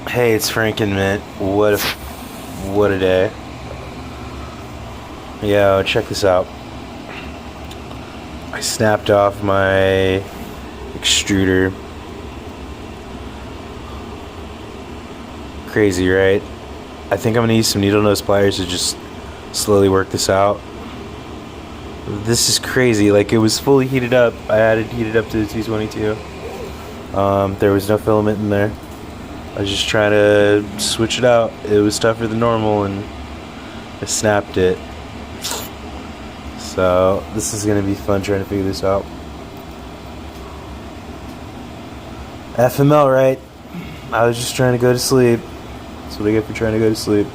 Hey, it's Franken Mint. What a day. Yo, check this out. I snapped off my extruder. Crazy, right? I think I'm gonna use some needle nose pliers to just slowly work this out. This is crazy. Like, it was fully heated up. I had it heated up to the 222. There was no filament in there. I was just trying to switch it out. It was tougher than normal, and I snapped it. So this is gonna be fun trying to figure this out. FML, right? I was just trying to go to sleep. That's what I get for trying to go to sleep.